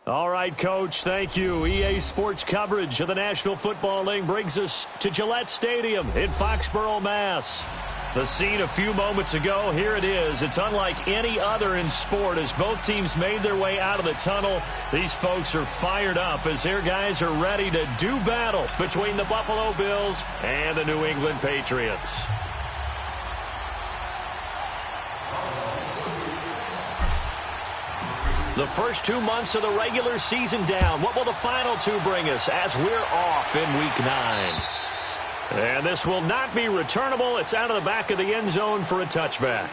All right, Coach, thank you. EA Sports coverage of the National Football League brings us to Gillette Stadium in Foxborough, Mass. The scene a few moments ago, here it is. It's unlike any other in sport as both teams made their way out of the tunnel. These folks are fired up as their guys are ready to do battle between the Buffalo Bills and the New England Patriots. The first 2 months of the regular season down. What will the final two bring us as we're off in Week 9? And this will not be returnable. It's out of the back of the end zone for a touchback.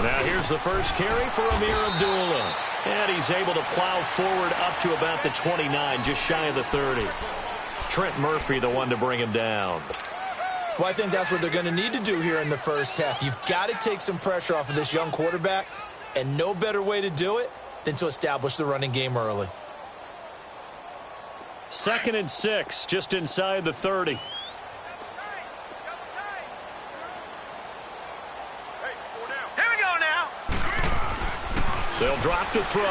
Now here's the first carry for Amir Abdullah. And he's able to plow forward up to about the 29, just shy of the 30. Trent Murphy, the one to bring him down. Well, I think that's what they're going to need to do here in the first half. You've got to take some pressure off of this young quarterback, and no better way to do it than to establish the running game early. 2nd and 6, just inside the 30. They'll drop to throw.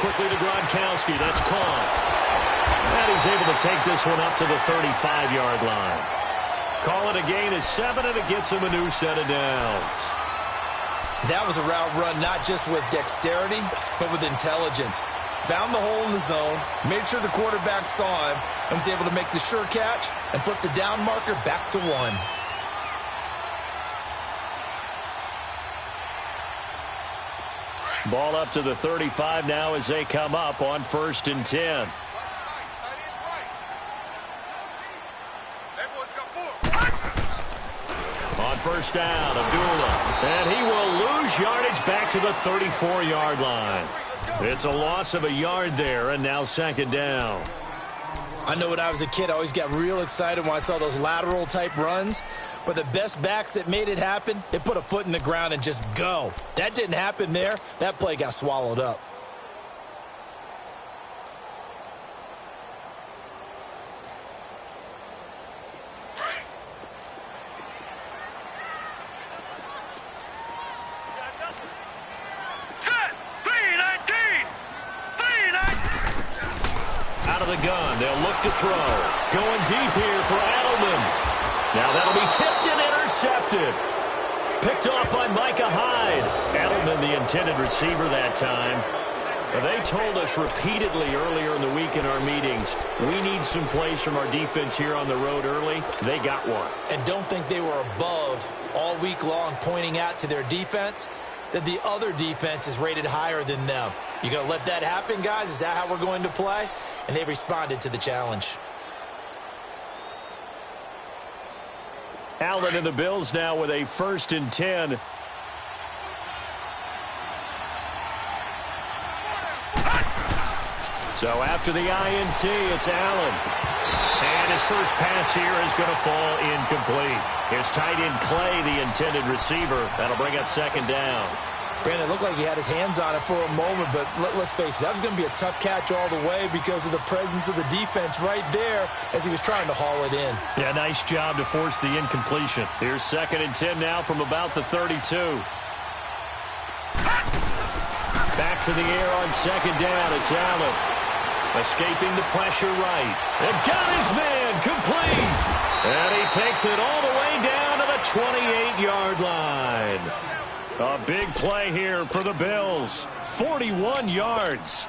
Quickly to Gronkowski. That's caught. And he's able to take this one up to the 35-yard line. Call it a gain of 7, and it gets him a new set of downs. That was a route run not just with dexterity, but with intelligence. Found the hole in the zone, made sure the quarterback saw him, and was able to make the sure catch and flip the down marker back to 1. Ball up to the 35 now as they come up on 1st and 10. On 1st down, Abdullah. And he will lose yardage back to the 34-yard line. It's a loss of a yard there, and now 2nd down. I know when I was a kid, I always got real excited when I saw those lateral-type runs. But the best backs that made it happen, they put a foot in the ground and just go. That didn't happen there. That play got swallowed up. Out of the gun, they'll look to throw. Going deep here for Edelman. Now that'll be tipped and intercepted. Picked off by Micah Hyde. Edelman, the intended receiver that time. They told us repeatedly earlier in the week in our meetings, we need some plays from our defense here on the road early. They got one. And don't think they were above all week long pointing out to their defense that the other defense is rated higher than them. You going to let that happen, guys? Is that how we're going to play? And they responded to the challenge. Allen and the Bills now with a 1st and 10. So after the INT, it's Allen. And his first pass here is going to fall incomplete. His tight end Clay, the intended receiver. That'll bring up 2nd down. Brandon, it looked like he had his hands on it for a moment, but let's face it, that was going to be a tough catch all the way because of the presence of the defense right there as he was trying to haul it in. Yeah, nice job to force the incompletion. Here's 2nd and 10 now from about the 32. Back to the air on 2nd down. It's Allen. Escaping the pressure right. And got his man complete. And he takes it all the way down to the 28-yard line. A big play here for the Bills. 41 yards.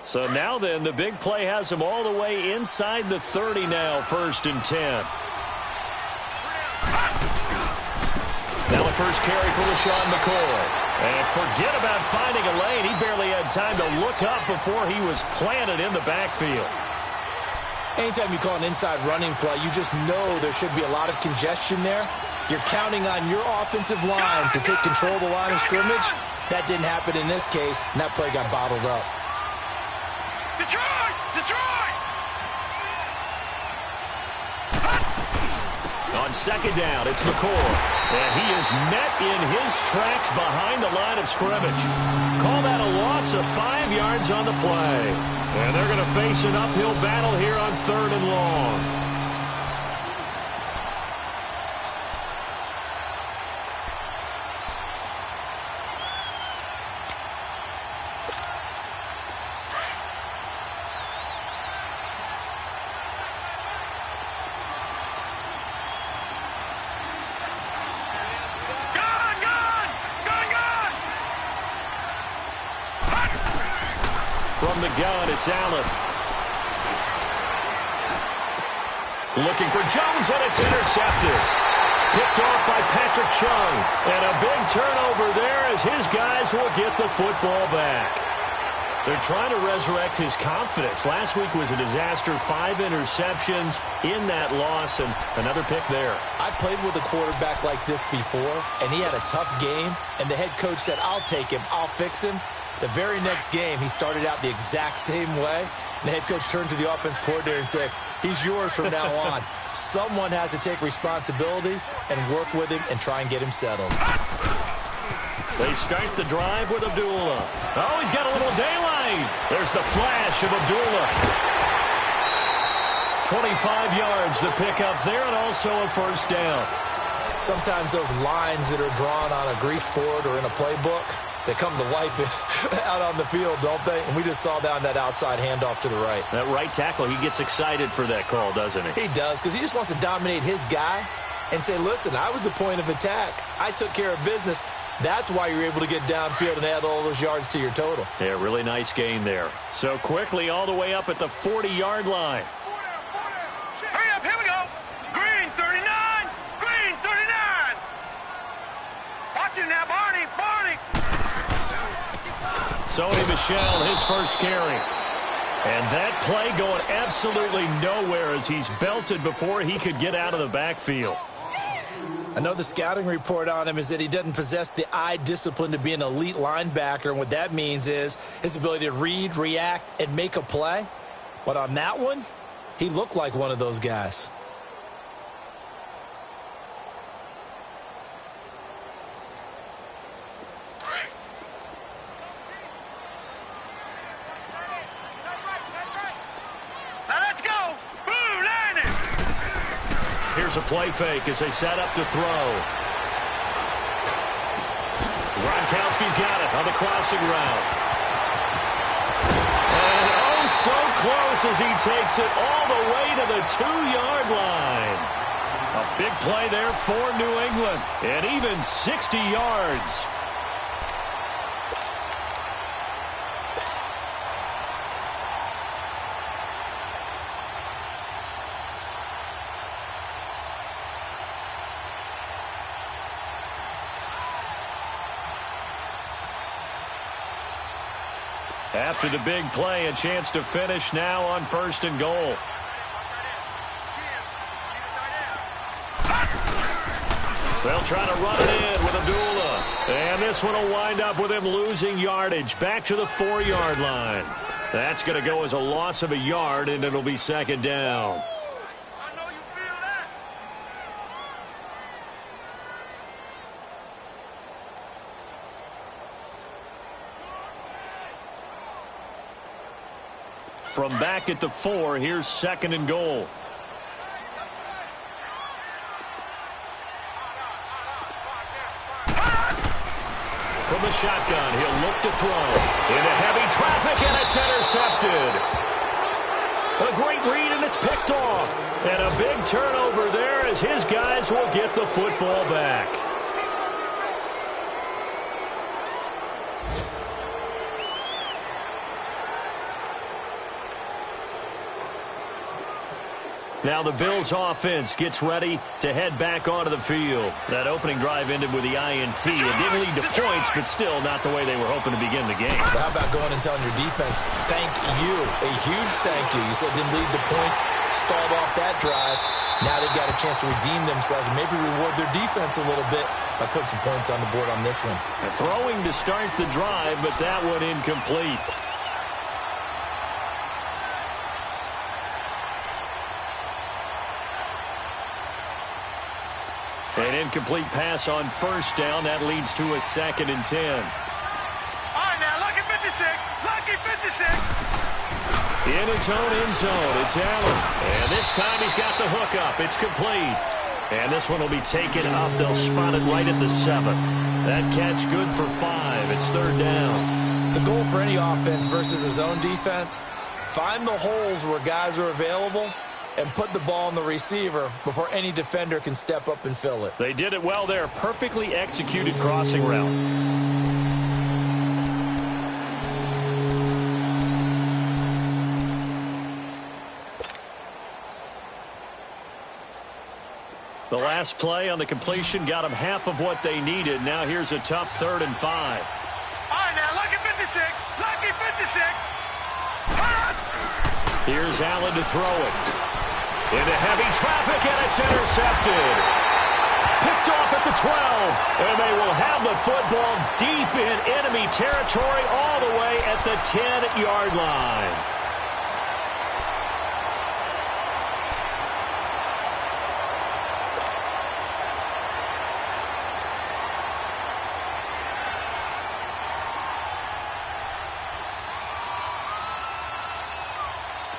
So now then, the big play has them all the way inside the 30 now, 1st and 10. Now a the first carry for LeSean McCoy. And forget about finding a lane. He barely had time to look up before he was planted in the backfield. Anytime you call an inside running play, you just know there should be a lot of congestion there. You're counting on your offensive line to take control of the line of scrimmage. That didn't happen in this case, and that play got bottled up. Detroit! Detroit! On second down, it's McCoy. And he is met in his tracks behind the line of scrimmage. Call that a loss of 5 yards on the play. And they're going to face an uphill battle here on 3rd and long. From the gun, it's Allen. Looking for Jones, and it's intercepted. Picked off by Patrick Chung. And a big turnover there as his guys will get the football back. They're trying to resurrect his confidence. Last week was a disaster. 5 interceptions in that loss, and another pick there. I played with a quarterback like this before, and he had a tough game, and the head coach said, I'll take him, I'll fix him. The very next game, he started out the exact same way. And the head coach turned to the offense coordinator and said, he's yours from now on. Someone has to take responsibility and work with him and try and get him settled. They start the drive with Abdullah. Oh, he's got a little daylight. There's the flash of Abdullah. 25 yards the pickup there, and also a first down. Sometimes those lines that are drawn on a grease board or in a playbook, they come to life out on the field, don't they? And we just saw down that outside handoff to the right. That right tackle, he gets excited for that call, doesn't he? He does, because he just wants to dominate his guy and say, listen, I was the point of attack. I took care of business. That's why you're able to get downfield and add all those yards to your total. Yeah, really nice gain there. So quickly all the way up at the 40-yard line. Hurry up, here we go. Green 39, Green 39. Watch him now, Barney, Barney. Sony Michel, his first carry. And that play going absolutely nowhere as he's belted before he could get out of the backfield. I know the scouting report on him is that he doesn't possess the eye discipline to be an elite linebacker, and what that means is his ability to read, react, and make a play. But on that one, he looked like one of those guys. Here's a play fake as they set up to throw. Gronkowski's got it on the crossing route. And oh, so close as he takes it all the way to the 2-yard line. A big play there for New England, and even 60 yards. After the big play, a chance to finish now on 1st and goal. They'll try to run it in with Abdullah. And this one will wind up with him losing yardage back to the 4-yard line. That's going to go as a loss of a yard, and it'll be 2nd down. From back at the 4, here's 2nd and goal. From the shotgun, he'll look to throw. Into heavy traffic, and it's intercepted. A great read, and it's picked off. And a big turnover there as his guys will get the football back. Now the Bills offense gets ready to head back onto the field. That opening drive ended with the INT. It didn't lead to points, but still not the way they were hoping to begin the game. How about going and telling your defense, thank you, a huge thank you. You said didn't lead to points, stalled off that drive. Now they've got a chance to redeem themselves and maybe reward their defense a little bit by putting some points on the board on this one. Throwing to start the drive, but that one incomplete. An incomplete pass on first down. That leads to a 2nd and 10. All right, now, lucky 56. Lucky 56. In his own end zone, it's Allen. And this time he's got the hook up. It's complete. And this one will be taken up. They'll spot it right at the 7. That catch good for 5. It's 3rd down. The goal for any offense versus his own defense, find the holes where guys are available and put the ball on the receiver before any defender can step up and fill it. They did it well there. Perfectly executed crossing route. The last play on the completion got them half of what they needed. Now here's a tough 3rd and 5. All right, now, lucky 56. Lucky 56. Here's Allen to throw it. Into heavy traffic, and it's intercepted. Picked off at the 12, and they will have the football deep in enemy territory all the way at the 10-yard line.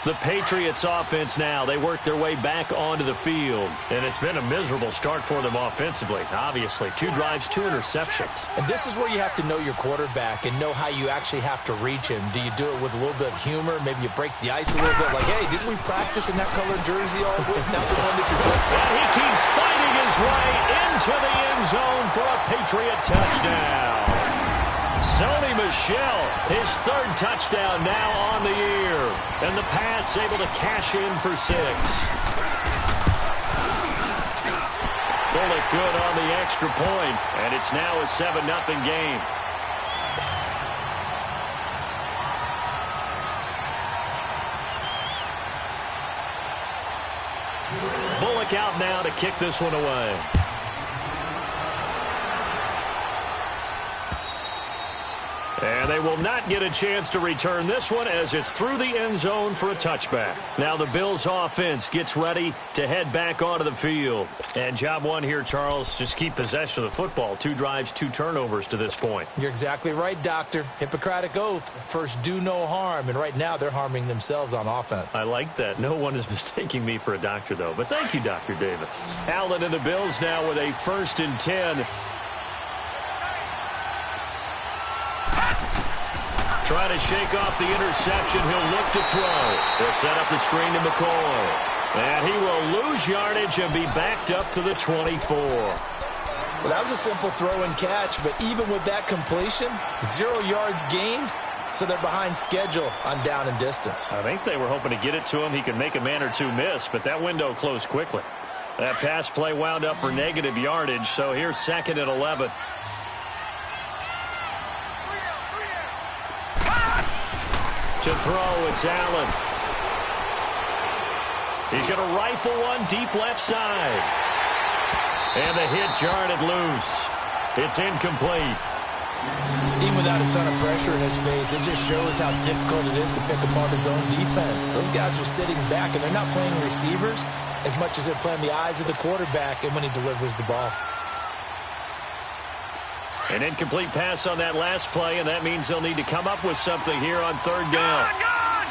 The Patriots offense now, they work their way back onto the field. And it's been a miserable start for them offensively, obviously. 2 drives, 2 interceptions. And this is where you have to know your quarterback and know how you actually have to reach him. Do you do it with a little bit of humor? Maybe you break the ice a little bit like, hey, didn't we practice in that colored jersey all week? Not the one that you're doing. And he keeps fighting his way into the end zone for a Patriot touchdown. Sony Michel, his 3rd touchdown now on the year. And the Pats able to cash in for 6. Bullock good on the extra point, and it's now a 7-0 game. Bullock out now to kick this one away. And they will not get a chance to return this one as it's through the end zone for a touchback. Now the Bills offense gets ready to head back onto the field. And job one here, Charles, just keep possession of the football. 2 drives, 2 turnovers to this point. You're exactly right, Doctor. Hippocratic oath. First, do no harm. And right now, they're harming themselves on offense. I like that. No one is mistaking me for a doctor, though. But thank you, Dr. Davis. Allen and the Bills now with a 1st and 10. Try to shake off the interception. He'll look to throw. They'll set up the screen to McCoy. And he will lose yardage and be backed up to the 24. Well, that was a simple throw and catch, but even with that completion, 0 yards gained, so they're behind schedule on down and distance. I think they were hoping to get it to him. He could make a man or 2 miss, but that window closed quickly. That pass play wound up for negative yardage, so here's 2nd and 11. To throw, it's Allen. He's going to rifle one deep left side. And the hit jarred it loose. It's incomplete. Even without a ton of pressure in his face, it just shows how difficult it is to pick apart his own defense. Those guys are sitting back, and they're not playing receivers as much as they're playing the eyes of the quarterback and when he delivers the ball. An incomplete pass on that last play, and that means they'll need to come up with something here on 3rd down. Gone!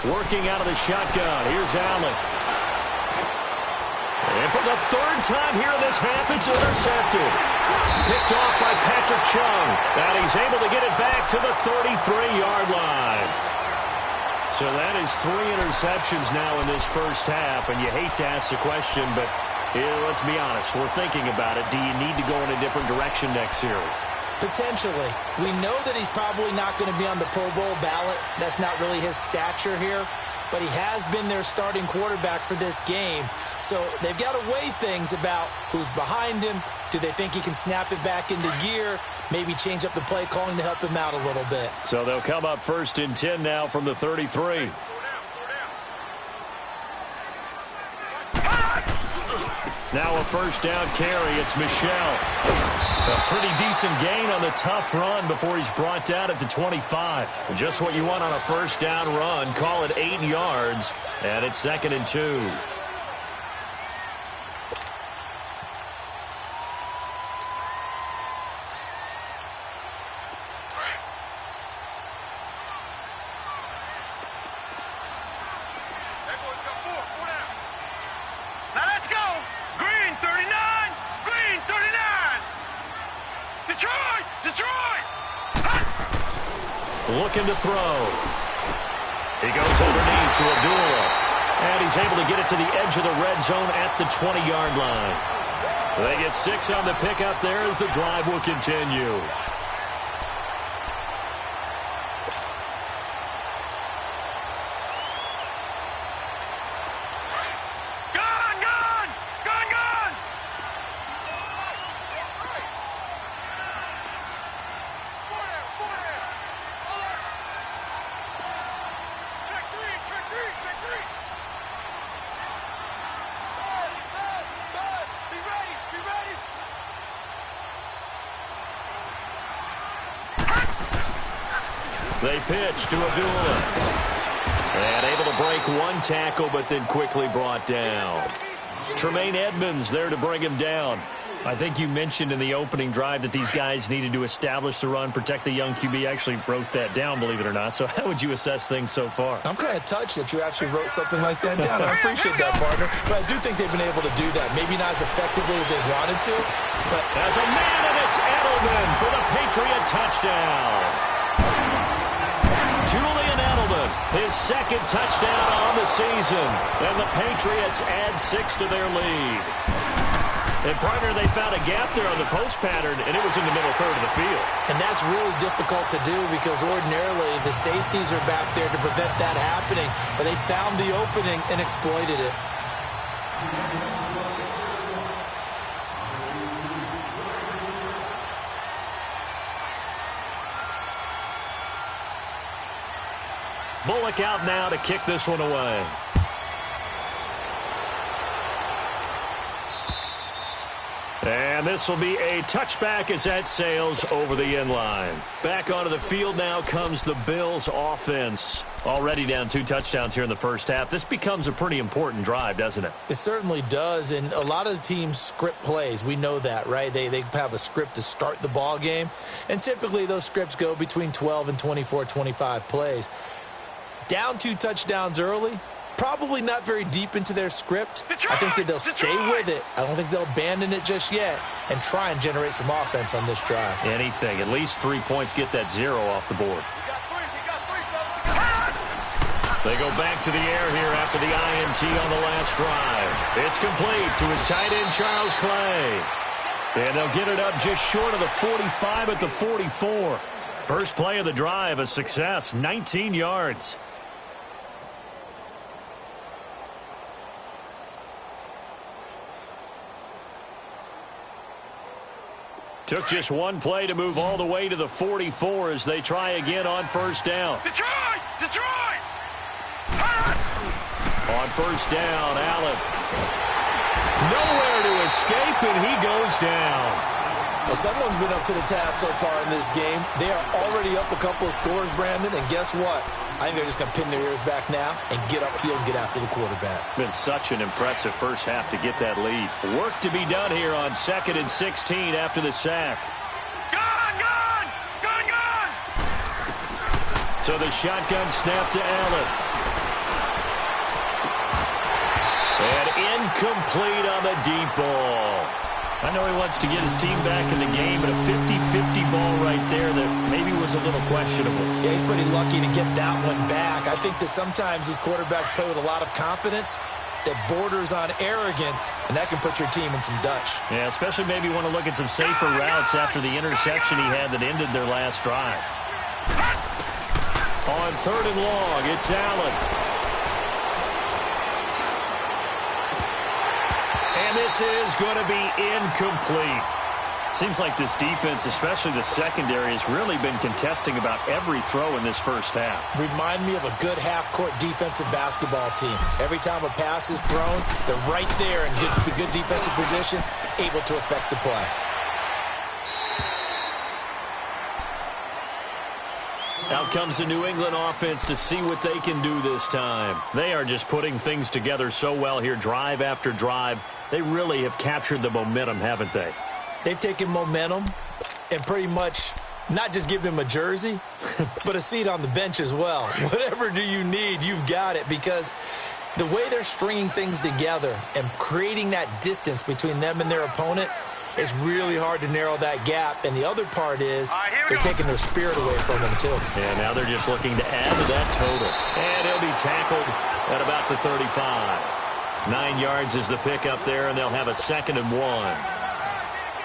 Working out of the shotgun. Here's Allen. And for the 3rd time here in this half, it's intercepted. Picked off by Patrick Chung. And he's able to get it back to the 33-yard line. So that is 3 interceptions now in this first half, and you hate to ask the question, but let's be honest, we're thinking about it. Do you need to go in a different direction next series? Potentially. We know that he's probably not going to be on the Pro Bowl ballot. That's not really his stature here. But he has been their starting quarterback for this game. So they've got to weigh things about who's behind him. Do they think he can snap it back into gear? Maybe change up the play calling to help him out a little bit. So they'll come up 1st and 10 now from the 33. Now a 1st down carry. It's Michel. A pretty decent gain on the tough run before he's brought down at the 25. Just what you want on a 1st down run. Call it 8 yards. And it's 2nd and 2. Now let's go. Green 39. Green 39. Detroit. Detroit. Looking to throw. He goes underneath to Abdullah. And he's able to get it to the edge of the red zone at the 20-yard line. They get 6 on the pickup there as the drive will continue. They pitch to Abdullah. And able to break one tackle, but then quickly brought down. Tremaine Edmonds there to bring him down. I think you mentioned in the opening drive that these guys needed to establish the run, protect the young QB. Actually wrote that down, believe it or not. So how would you assess things so far? I'm kind of touched that you actually wrote something like that down. I appreciate that, partner. But I do think they've been able to do that. Maybe not as effectively as they wanted to. But as a man, and it's Edelman for the Patriot touchdown. Julian Edelman, his 2nd touchdown on the season. And the Patriots add 6 to their lead. And, partner, they found a gap there on the post pattern, and it was in the middle third of the field. And that's really difficult to do because ordinarily the safeties are back there to prevent that happening. But they found the opening and exploited it. Bullock out now to kick this one away. And this will be a touchback as that sails over the end line. Back onto the field now comes the Bills offense. Already down 2 touchdowns here in the first half. This becomes a pretty important drive, doesn't it? It certainly does, and a lot of the teams script plays. We know that, right? They have a script to start the ball game, and typically those scripts go between 12 and 24, 25 plays. Down 2 touchdowns early, probably not very deep into their script. I think that they'll stay with it. I don't think they'll abandon it just yet and try and generate some offense on this drive. Anything. At least 3 points, get that 0 off the board. They go back to the air here after the INT on the last drive. It's complete to his tight end, Charles Clay. And they'll get it up just short of the 45 at the 44. First play of the drive, a success, 19 yards. Took just one play to move all the way to the 44 as they try again on 1st down. Detroit! Detroit! On 1st down, Allen. Nowhere to escape, and he goes down. Well, someone's been up to the task so far in this game. They are already up a couple of scores, Brandon, and guess what? I think they're just going to pin their ears back now and get upfield and get after the quarterback. Been such an impressive first half to get that lead. Work to be done here on 2nd and 16 after the sack. Gun! Gun! Gun! Gun! So the shotgun snap to Allen. And incomplete on the deep ball. I know he wants to get his team back in the game, but a 50-50 ball right there that maybe was a little questionable. Yeah, he's pretty lucky to get that one back. I think that sometimes these quarterbacks play with a lot of confidence, that borders on arrogance, and that can put your team in some Dutch. Yeah, especially maybe want to look at some safer routes after the interception he had that ended their last drive. On 3rd and long, it's Allen. And this is going to be incomplete. Seems like this defense, especially the secondary, has really been contesting about every throw in this first half. Remind me of a good half-court defensive basketball team. Every time a pass is thrown, they're right there in good defensive position, able to affect the play. Out comes the New England offense to see what they can do this time. They are just putting things together so well here, drive after drive. They really have captured the momentum, haven't they? They've taken momentum and pretty much not just given him a jersey, but a seat on the bench as well. Whatever do you need, you've got it, because the way they're stringing things together and creating that distance between them and their opponent, it's really hard to narrow that gap. And the other part is they're taking their spirit away from them, too. And now they're just looking to add to that total. And he'll be tackled at about the 35. 9 yards is the pickup there, and they'll have a 2nd and 1.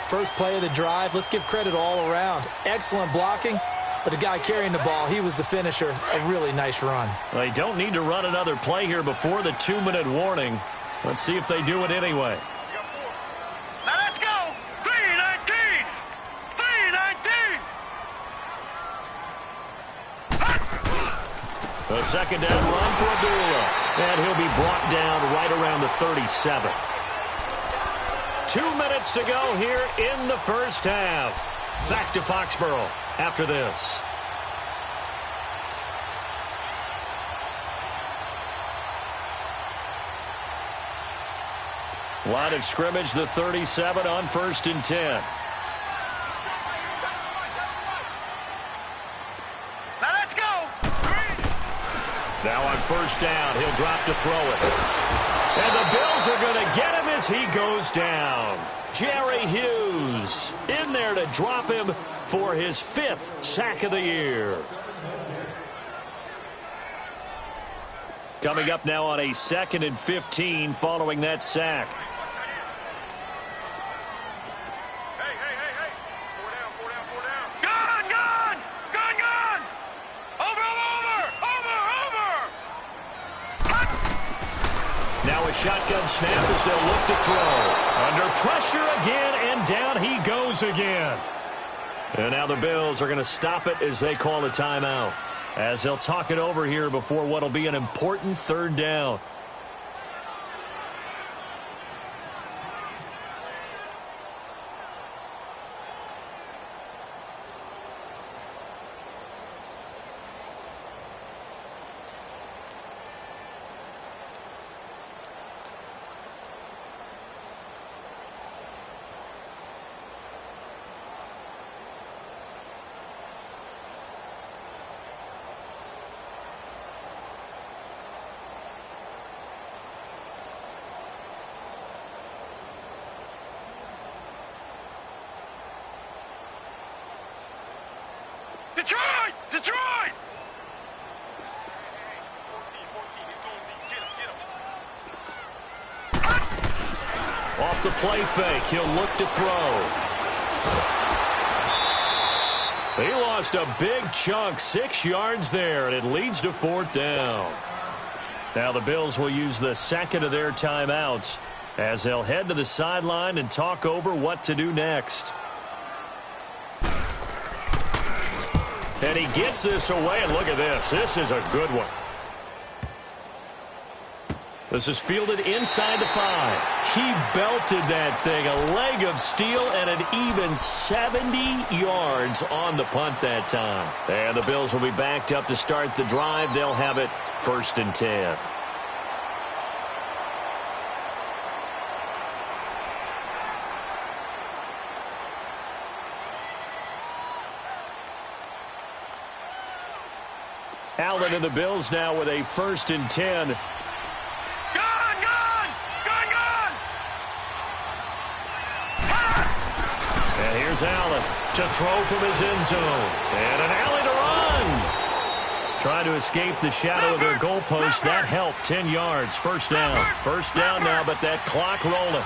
First play of the drive, let's give credit all around. Excellent blocking, but the guy carrying the ball, he was the finisher. A really nice run. They don't need to run another play here before the 2-minute warning. Let's see if they do it anyway. Now let's go. 3-19. 3-19. A 2nd down run for Abdullah. And he'll be brought down right around the 37. 2 minutes to go here in the first half. Back to Foxborough after this. Line of scrimmage, the 37 on 1st and 10. Now let's go. Now on 1st down, he'll drop to throw it. And the Bills are going to get him as he goes down. Jerry Hughes in there to drop him for his 5th sack of the year. Coming up now on a 2nd and 15 following that sack. Shotgun snap as they'll look to throw. Under pressure again, and down he goes again. And now the Bills are going to stop it as they call a timeout, as they'll talk it over here before what will be an important 3rd down. Detroit! Detroit! 14, he's going deep. Get him. Off the play fake, he'll look to throw. He lost a big chunk, 6 yards there, and it leads to 4th down. Now the Bills will use the 2nd of their timeouts as they'll head to the sideline and talk over what to do next. And he gets this away, and look at this. This is a good one. This is fielded inside the 5. He belted that thing, a leg of steel, and an even 70 yards on the punt that time. And the Bills will be backed up to start the drive. They'll have it 1st and 10. Allen and the Bills now with a 1st and 10. And here's Allen to throw from his end zone. And an alley to run. Trying to escape the shadow of their goalpost. That helped. 10 yards. First down. First down now, but that clock rolling.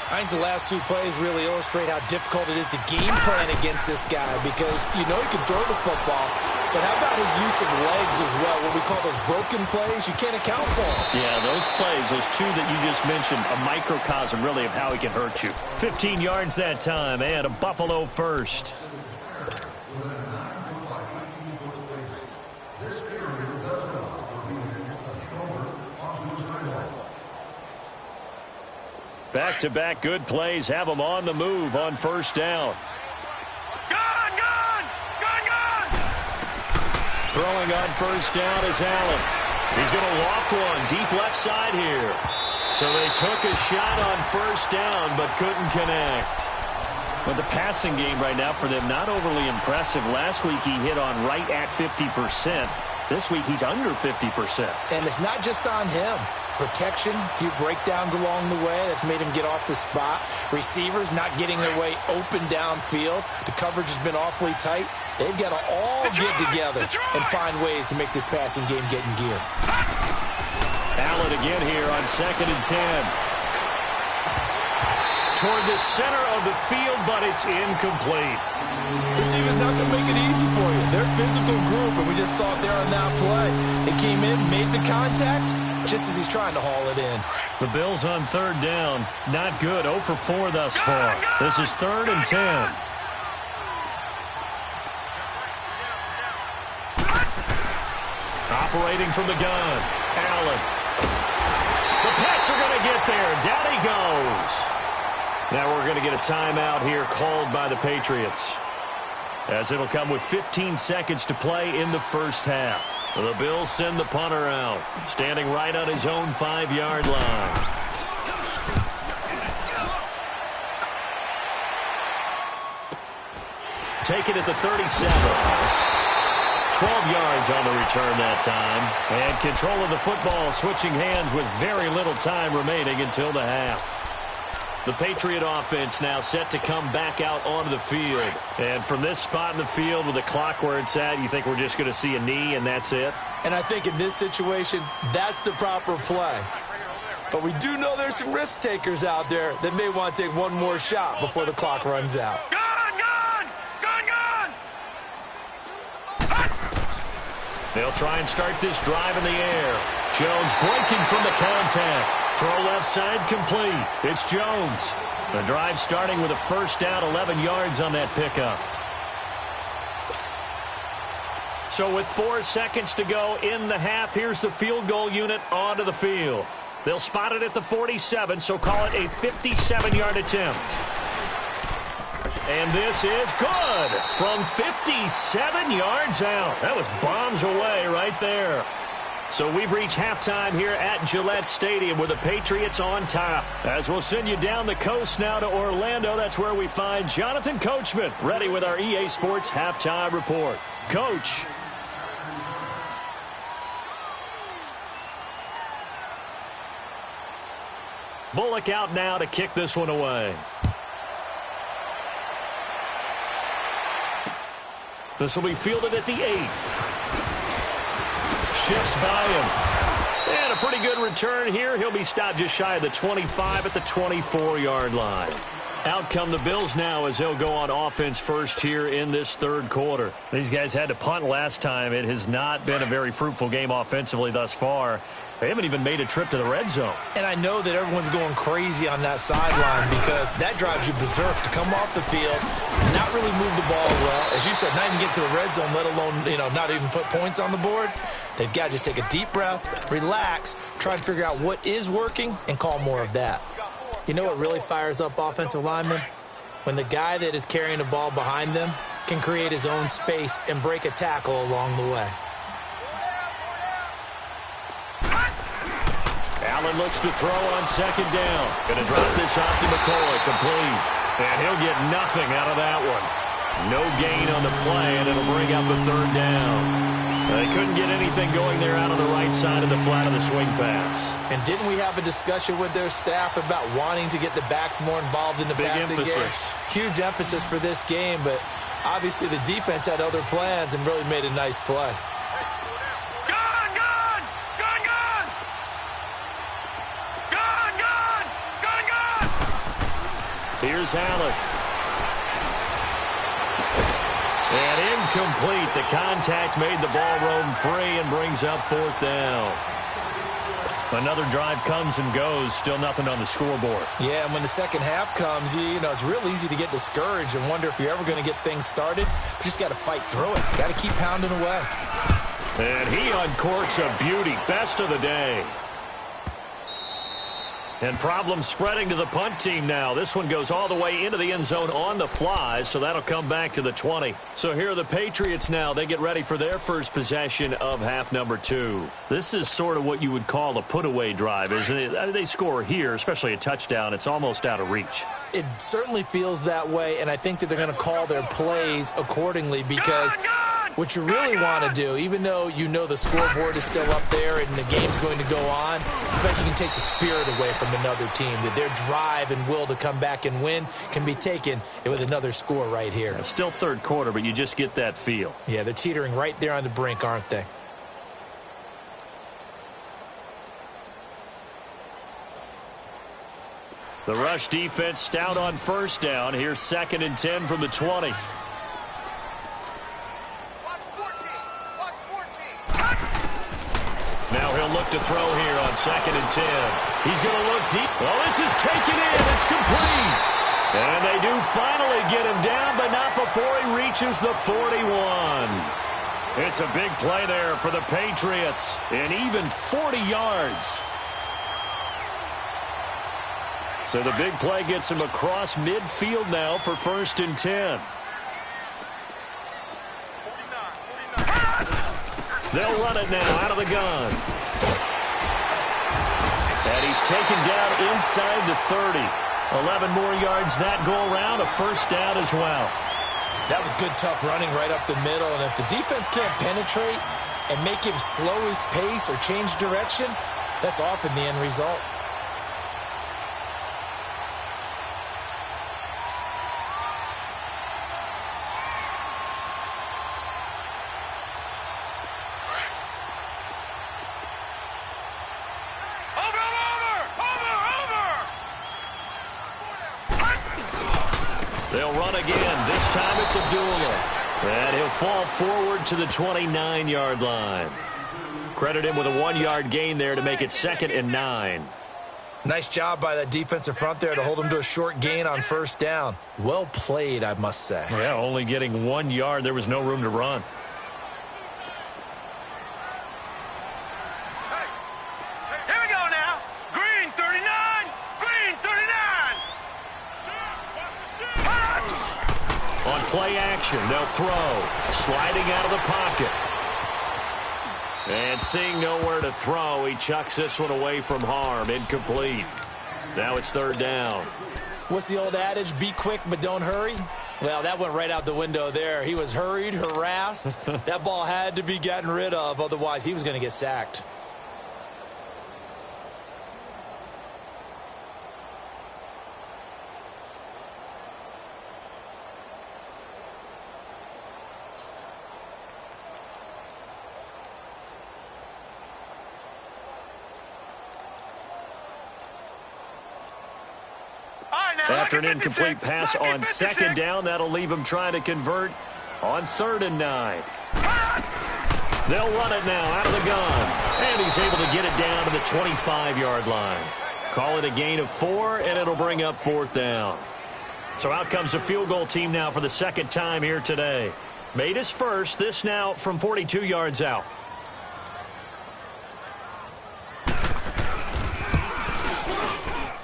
I think the last two plays really illustrate how difficult it is to game plan against this guy because you know he can throw the football, but how about his use of legs as well? What we call those broken plays, you can't account for them. Yeah, those plays, those two that you just mentioned, a microcosm really of how he can hurt you. 15 yards that time and a Buffalo first. Back-to-back good plays have them on the move on first down. Gun! Throwing on first down is Allen. He's going to loft one deep left side here. So they took a shot on first down but couldn't connect. But the passing game right now for them, not overly impressive. Last week he hit on right at 50%. This week he's under 50%. And it's not just on him. Protection, a few breakdowns along the way. That's made him get off the spot. Receivers not getting their way open downfield. The coverage has been awfully tight. They've got to all get together and find ways to make this passing game get in gear. Allen again here on 2nd and 10. Toward the center of the field, but it's incomplete. This team is not going to make it easy for you. They're a physical group, and we just saw it there on that play. They came in, made the contact, just as he's trying to haul it in. The Bills on third down. Not good. 0 for 4 thus far. This is 3rd and 10. Operating from the gun. Allen. The Pats are going to get there. Down he goes. Now we're going to get a timeout here called by the Patriots, as it'll come with 15 seconds to play in the first half. The Bills send the punter out, standing right on his own 5-yard line. Take it at the 37. 12 yards on the return that time. And control of the football switching hands with very little time remaining until the half. The Patriot offense now set to come back out onto the field. And from this spot in the field with the clock where it's at, you think we're just going to see a knee and that's it? And I think in this situation, that's the proper play. But we do know there's some risk takers out there that may want to take one more shot before the clock runs out. Gun! They'll try and start this drive in the air. Jones breaking from the contact. Throw left side complete. It's Jones. The drive starting with a first down, 11 yards on that pickup. So with 4 seconds to go in the half, here's the field goal unit onto the field. They'll spot it at the 47, so call it a 57-yard attempt. And this is good from 57 yards out. That was bombs away right there. So we've reached halftime here at Gillette Stadium with the Patriots on top. As we'll send you down the coast now to Orlando, that's where we find Jonathan Coachman ready with our EA Sports Halftime Report. Coach. Bullock out now to kick this one away. This will be fielded at the 8. Shifts by him. And a pretty good return here. He'll be stopped just shy of the 25 at the 24-yard line. Out come the Bills now as they'll go on offense first here in this third quarter. These guys had to punt last time. It has not been a very fruitful game offensively thus far. They haven't even made a trip to the red zone. And I know that everyone's going crazy on that sideline because that drives you berserk to come off the field, not really move the ball well. As you said, not even get to the red zone, let alone, not even put points on the board. They've got to just take a deep breath, relax, try and figure out what is working, and call more of that. You know what really fires up offensive linemen? When the guy that is carrying the ball behind them can create his own space and break a tackle along the way. Allen looks to throw on second down. Going to drop this off to McCoy, complete. And he'll get nothing out of that one. No gain on the play, and it'll bring up a third down. They couldn't get anything going there out on the right side of the flat of the swing pass. And didn't we have a discussion with their staff about wanting to get the backs more involved in the passing game? Huge emphasis for this game, but obviously the defense had other plans and really made a nice play. Here's Allen. And incomplete. The contact made the ball roam free and brings up 4th down. Another drive comes and goes. Still nothing on the scoreboard. Yeah, and when the second half comes, you know, it's real easy to get discouraged and wonder if you're ever going to get things started. You just got to fight through it. Got to keep pounding away. And he uncorks a beauty. Best of the day. And problems spreading to the punt team now. This one goes all the way into the end zone on the fly, so that'll come back to the 20. So here are the Patriots now. They get ready for their first possession of half number 2. This is sort of what you would call a put-away drive, isn't it? They score here, especially a touchdown. It's almost out of reach. It certainly feels that way, and I think that they're going to call their plays accordingly because what you really want to do, even though you know the scoreboard is still up there and the game's going to go on, I think you can take the spirit away from another team, that their drive and will to come back and win can be taken with another score right here. It's still third quarter, but you just get that feel. Yeah, they're teetering right there on the brink, aren't they? The rush defense stout on first down. Here's 2nd and 10 from the 20. Now he'll look to throw here on 2nd and 10. He's going to look deep. Oh, this is taken in. It's complete. And they do finally get him down, but not before he reaches the 41. It's a big play there for the Patriots. And even 40 yards. So the big play gets him across midfield now for 1st and 10. They'll run it now out of the gun. And he's taken down inside the 30. 11 more yards that go around, a 1st down as well. That was good, tough running right up the middle. And if the defense can't penetrate and make him slow his pace or change direction, that's often the end result. They'll run again. This time it's Abdullah. And he'll fall forward to the 29-yard line. Credit him with a 1-yard gain there to make it 2nd and 9. Nice job by that defensive front there to hold him to a short gain on 1st down. Well played, I must say. Yeah, only getting 1 yard. There was no room to run. Here we go now. Green 39. Green 39. On play action, they'll throw. Sliding out of the pocket. And seeing nowhere to throw, he chucks this one away from harm. Incomplete. Now it's 3rd down. What's the old adage? Be quick, but don't hurry? Well, that went right out the window there. He was hurried, harassed. That ball had to be gotten rid of. Otherwise, he was going to get sacked. After an incomplete pass on 2nd down, that'll leave him trying to convert on 3rd and 9. They'll run it now out of the gun. And he's able to get it down to the 25-yard line. Call it a gain of 4, and it'll bring up 4th down. So out comes the field goal team now for the 2nd time here today. Made his first, this now from 42 yards out.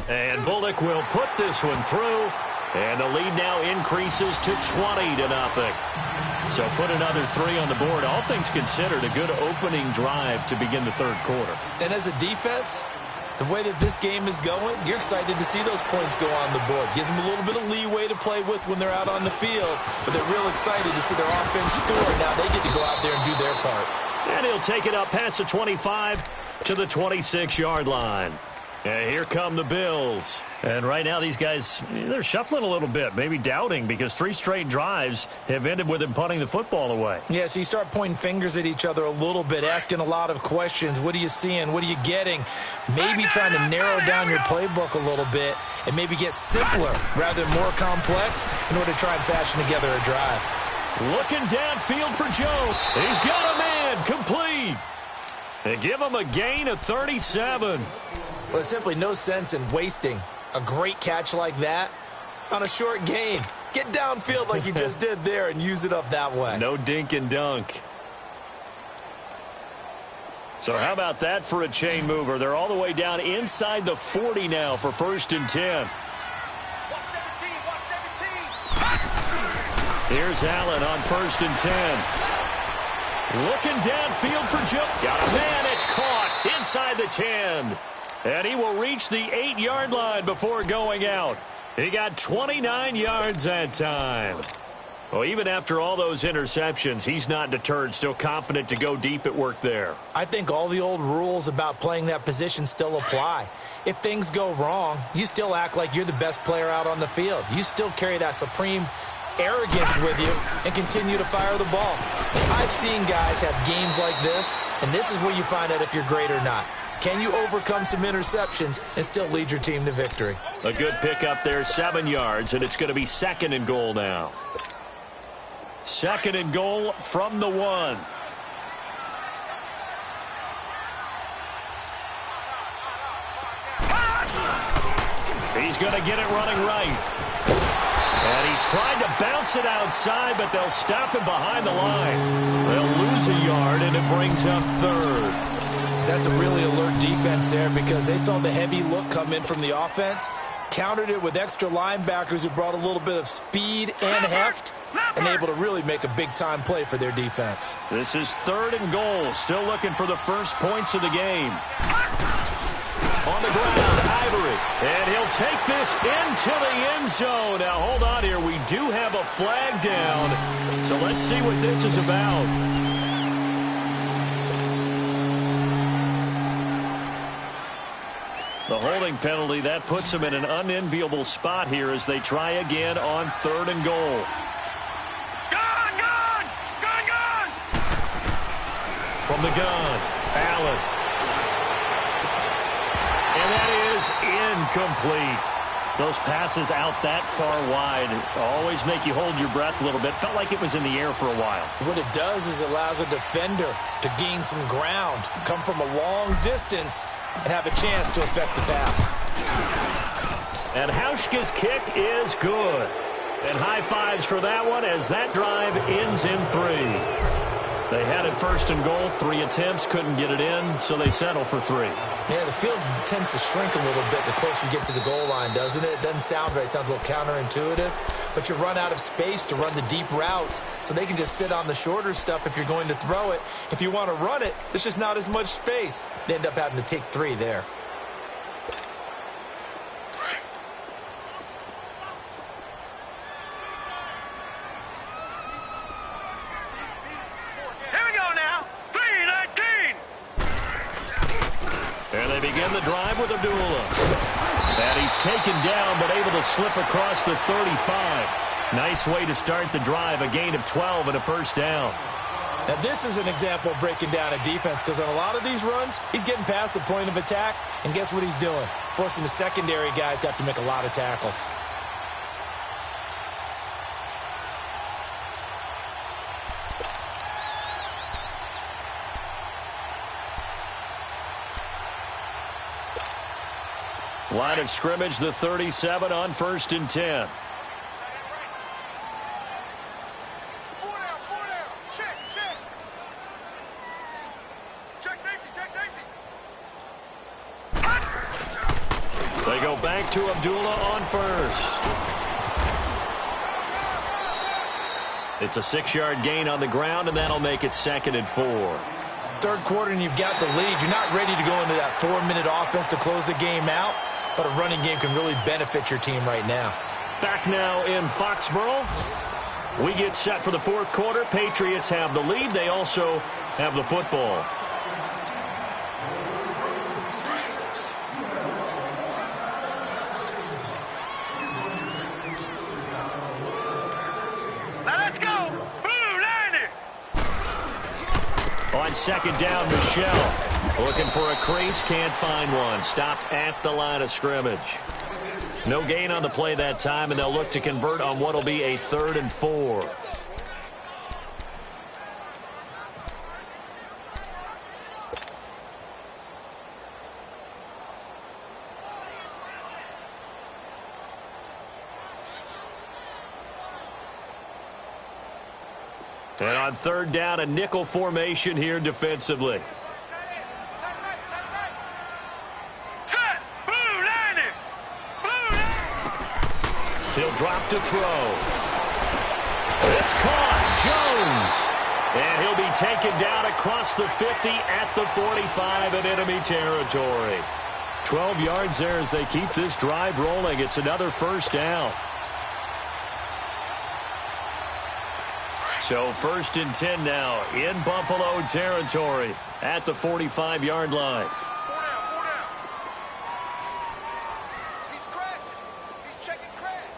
And Bullock will put this one through. And the lead now increases to 20-0. So put another 3 on the board. All things considered, a good opening drive to begin the 3rd quarter. And as a defense, the way that this game is going, you're excited to see those points go on the board. Gives them a little bit of leeway to play with when they're out on the field. But they're real excited to see their offense score. Now they get to go out there and do their part. And he'll take it up past the 25 to the 26-yard line. And here come the Bills. And right now these guys, they're shuffling a little bit, maybe doubting, because 3 straight drives have ended with them punting the football away. Yeah, so you start pointing fingers at each other a little bit, asking a lot of questions. What are you seeing? What are you getting? Maybe trying to narrow down your playbook a little bit and maybe get simpler rather than more complex in order to try and fashion together a drive. Looking downfield for Joe. He's got a man complete. They give him a gain of 37. Well, there's simply no sense in wasting a great catch like that on a short gain. Get downfield like you just did there and use it up that way. No dink and dunk. So how about that for a chain mover? They're all the way down inside the 40 now for 1st and 10. Here's Allen on 1st and 10. Looking downfield for Joe. Got a man. It's caught inside the 10. And he will reach the 8-yard line before going out. He got 29 yards that time. Well, even after all those interceptions, he's not deterred, still confident to go deep at work there. I think all the old rules about playing that position still apply. If things go wrong, you still act like you're the best player out on the field. You still carry that supreme arrogance with you and continue to fire the ball. I've seen guys have games like this, and this is where you find out if you're great or not. Can you overcome some interceptions and still lead your team to victory? A good pickup there, 7 yards, and it's going to be 2nd and goal now. 2nd and goal from the 1. He's going to get it running right. And he tried to bounce it outside, but they'll stop him behind the line. They'll lose a yard, and it brings up 3rd. That's a really alert defense there because they saw the heavy look come in from the offense, countered it with extra linebackers who brought a little bit of speed and heft, and able to really make a big-time play for their defense. This is 3rd and goal, still looking for the first points of the game. On the ground, Ivory, and he'll take this into the end zone. Now, hold on here. We do have a flag down, so let's see what this is about. The holding penalty, that puts them in an unenviable spot here as they try again on 3rd and goal. Gun! From the gun, Allen. And that is incomplete. Those passes out that far wide always make you hold your breath a little bit. Felt like it was in the air for a while. What it does is allows a defender to gain some ground, come from a long distance, and have a chance to affect the pass. And Hauschka's kick is good. And high fives for that one as that drive ends in 3. They had it 1st and goal, 3 attempts, couldn't get it in, so they settle for 3. Yeah, the field tends to shrink a little bit the closer you get to the goal line, doesn't it? It doesn't sound right. It sounds a little counterintuitive. But you run out of space to run the deep routes, so they can just sit on the shorter stuff if you're going to throw it. If you want to run it, there's just not as much space. They end up having to take 3 there. And they begin the drive with Abdullah. And he's taken down, but able to slip across the 35. Nice way to start the drive, a gain of 12 and a 1st down. Now, this is an example of breaking down a defense because on a lot of these runs, he's getting past the point of attack, and guess what he's doing? Forcing the secondary guys to have to make a lot of tackles. Line of scrimmage, the 37 on 1st and 10. Four down. Check. Check safety. They go back to Abdullah on 1st. It's a 6-yard gain on the ground, and that'll make it 2nd and 4. 3rd quarter, and you've got the lead. You're not ready to go into that 4-minute offense to close the game out. But a running game can really benefit your team right now. Back now in Foxborough. We get set for the 4th quarter. Patriots have the lead. They also have the football. Now let's go. Blue Lightning. On 2nd down, Michelle. Looking for a crease, can't find one. Stopped at the line of scrimmage. No gain on the play that time, and they'll look to convert on what will be a 3rd and 4. And on 3rd down, a nickel formation here defensively. Set! Blue landing! Blue landing! He'll drop to throw. It's caught. Jones. And he'll be taken down across the 50 at the 45 in enemy territory. 12 yards there as they keep this drive rolling. It's another 1st down. So 1st and 10 now in Buffalo territory at the 45-yard line. 4 down, 4 down. He's crashing. He's checking crash.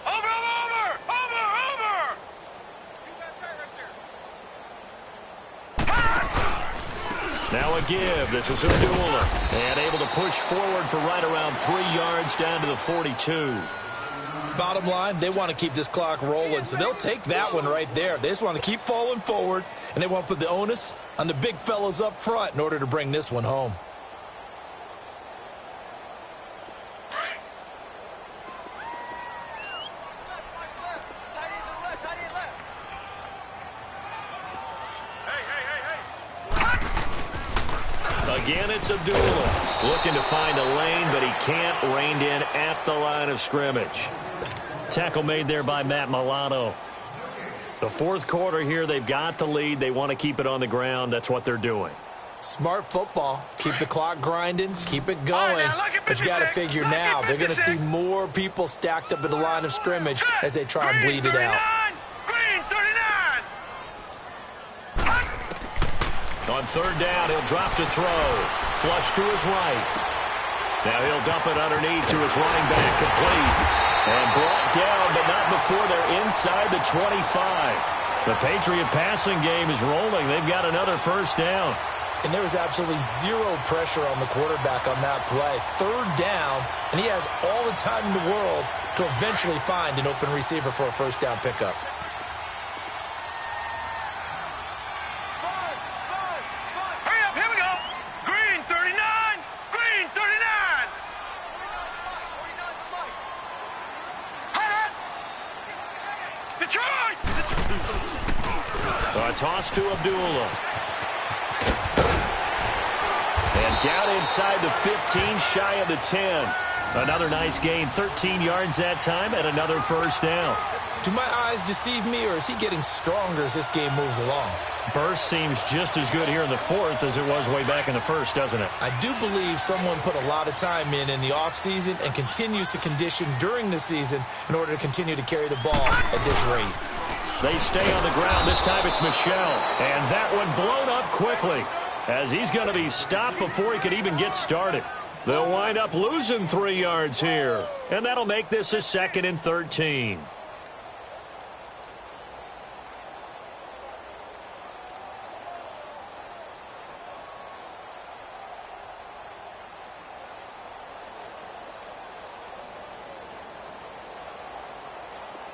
Over! You got that right there. Now a give. This is Abdullah. And able to push forward for right around 3 yards down to the 42. Bottom line, they want to keep this clock rolling, so they'll take that one right there. They just want to keep falling forward, and they want to put the onus on the big fellas up front in order to bring this one home. Again, it's Abdullah looking to find a lane, but he can't rein in at the line of scrimmage. Tackle made there by Matt Milano. The 4th quarter here, they've got the lead. They want to keep it on the ground. That's what they're doing. Smart football. Keep the clock grinding. Keep it going. But you got to figure now, they're going to see more people stacked up at the line of scrimmage as they try and bleed it out. Green 39! On 3rd down, he'll drop to throw. Flush to his right. Now he'll dump it underneath to his running back, complete. And brought down, but not before they're inside the 25. The Patriot passing game is rolling. They've got another 1st down. And there was absolutely zero pressure on the quarterback on that play. 3rd down, and he has all the time in the world to eventually find an open receiver for a 1st down pickup. Hurry up, here we go! Green 39! Green 39! Detroit! A toss to Abdullah. And down inside the 15, shy of the 10. Another nice gain, 13 yards that time, and another 1st down. Do my eyes deceive me, or is he getting stronger as this game moves along? Burst seems just as good here in the 4th as it was way back in the 1st, doesn't it? I do believe someone put a lot of time in the offseason and continues to condition during the season in order to continue to carry the ball at this rate. They stay on the ground. This time it's Michel. And that one blown up quickly as he's going to be stopped before he could even get started. They'll wind up losing 3 yards here. And that'll make this a 2nd and 13.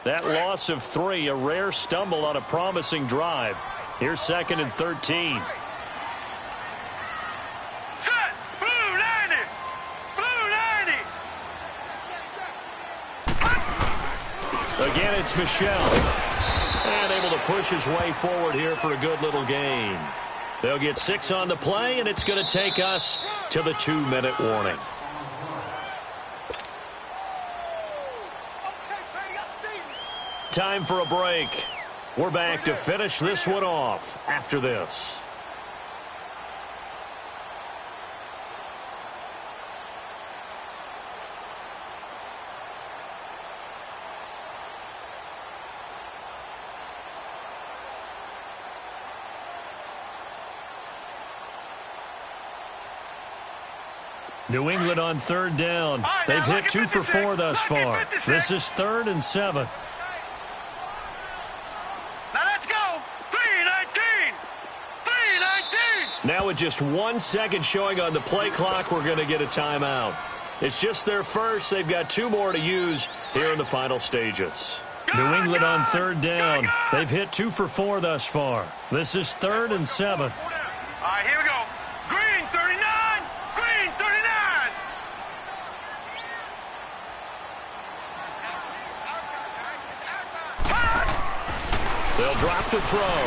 That loss of 3, a rare stumble on a promising drive. Here's 2nd and 13. Set! Blue 90! Blue 90! Again, it's Michel. And able to push his way forward here for a good little gain. They'll get 6 on the play, and it's going to take us to the 2-minute warning. Time for a break. We're back to finish this one off after this. New England on 3rd down. They've hit 2 for 4 thus far. This is 3rd and 7. Now with just 1 second showing on the play clock, we're going to get a timeout. It's just their first. They've got 2 more to use here in the final stages. New England on 3rd down. They've hit 2 for 4 thus far. This is 3rd and 7. All right, here we go. Green 39. Green 39. They'll drop to throw.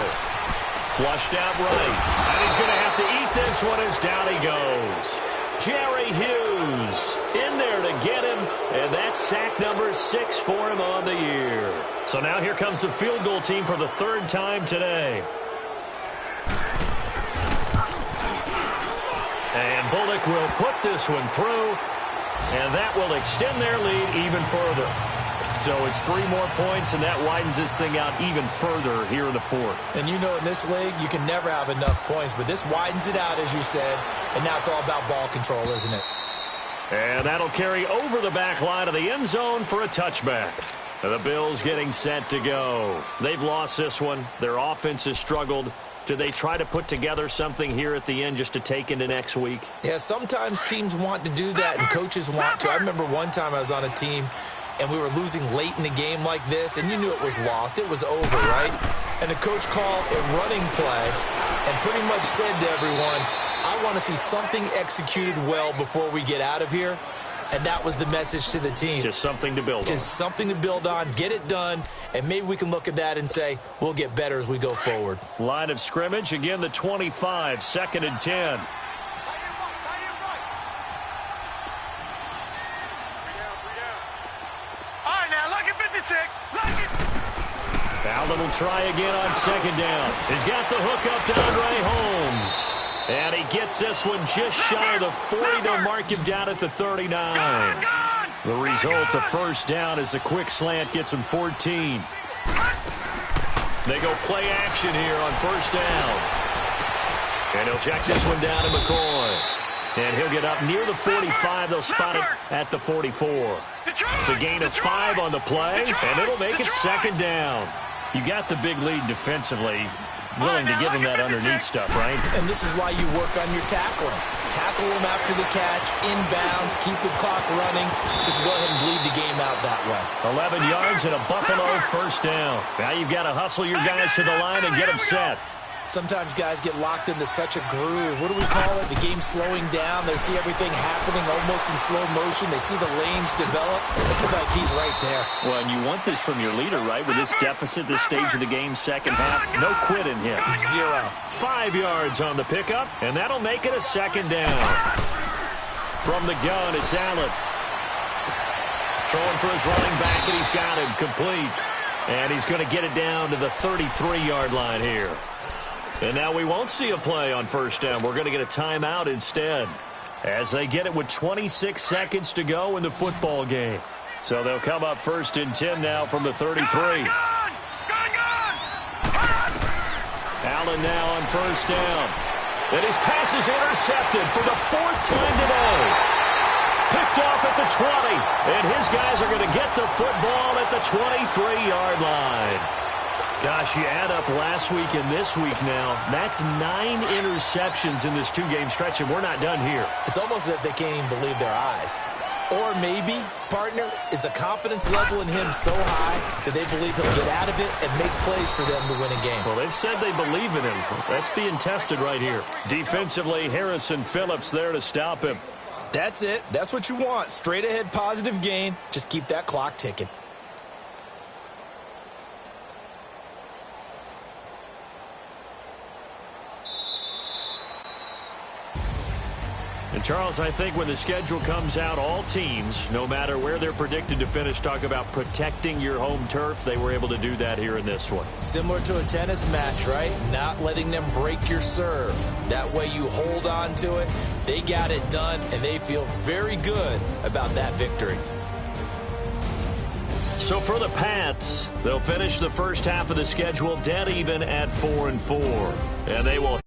Flushed out right. And he's going to have to eat this one as down he goes. Jerry Hughes in there to get him, and that's sack number 6 for him on the year. So now here comes the field goal team for the 3rd time today. And Bullock will put this one through, and that will extend their lead even further. So it's 3 more points, and that widens this thing out even further here in the 4th. And you know in this league, you can never have enough points, but this widens it out, as you said, and now it's all about ball control, isn't it? And that'll carry over the back line of the end zone for a touchback. And the Bills getting set to go. They've lost this one. Their offense has struggled. Do they try to put together something here at the end just to take into next week? Yeah, sometimes teams want to do that, and coaches want to. I remember one time I was on a team, and we were losing late in the game like this, and you knew it was lost. It was over, right? And the coach called a running play and pretty much said to everyone, I want to see something executed well before we get out of here. And that was the message to the team. Just something to build on. Just something to build on, get it done, and maybe we can look at that and say, we'll get better as we go forward. Line of scrimmage, again the 25, 2nd and 10. Allen will try again on 2nd down. He's got the hook up to Andre Holmes. And he gets this one just shy of the 40. They'll mark him down at the 39. The result of 1st down is the quick slant gets him 14. They go play action here on 1st down. And he'll check this one down to McCoy. And he'll get up near the 45. They'll spot it at the 44. It's a gain of 5 on the play, and it'll make it 2nd down. You got the big lead defensively. Willing to give him that underneath stuff, right? And this is why you work on your tackling. Tackle him after the catch, inbounds, keep the clock running. Just go ahead and bleed the game out that way. 11 yards and a Buffalo 1st down. Now you've got to hustle your guys to the line and get them set. Sometimes guys get locked into such a groove. What do we call it? The game slowing down. They see everything happening almost in slow motion. They see the lanes develop. Look like he's right there. Well, and you want this from your leader, right? With this deficit, this stage of the game, 2nd half, no quit in him. 0. 5 yards on the pickup, and that'll make it a 2nd down. From the gun, it's Allen. Throwing for his running back, and he's got him complete. And he's going to get it down to the 33-yard line here. And now we won't see a play on 1st down. We're going to get a timeout instead as they get it with 26 seconds to go in the football game. So they'll come up 1st and 10 now from the 33. Allen now on 1st down. And his pass is intercepted for the 4th time today. Picked off at the 20. And his guys are going to get the football at the 23-yard line. Gosh, you add up last week and this week now. That's 9 interceptions in this 2-game stretch, and we're not done here. It's almost as if they can't even believe their eyes. Or maybe, partner, is the confidence level in him so high that they believe he'll get out of it and make plays for them to win a game. Well, they've said they believe in him. That's being tested right here. Defensively, Harrison Phillips there to stop him. That's it. That's what you want. Straight ahead positive gain. Just keep that clock ticking. And, Charles, I think when the schedule comes out, all teams, no matter where they're predicted to finish, talk about protecting your home turf. They were able to do that here in this one. Similar to a tennis match, right? Not letting them break your serve. That way you hold on to it. They got it done, and they feel very good about that victory. So for the Pats, they'll finish the 1st half of the schedule dead even at 4-4. And they will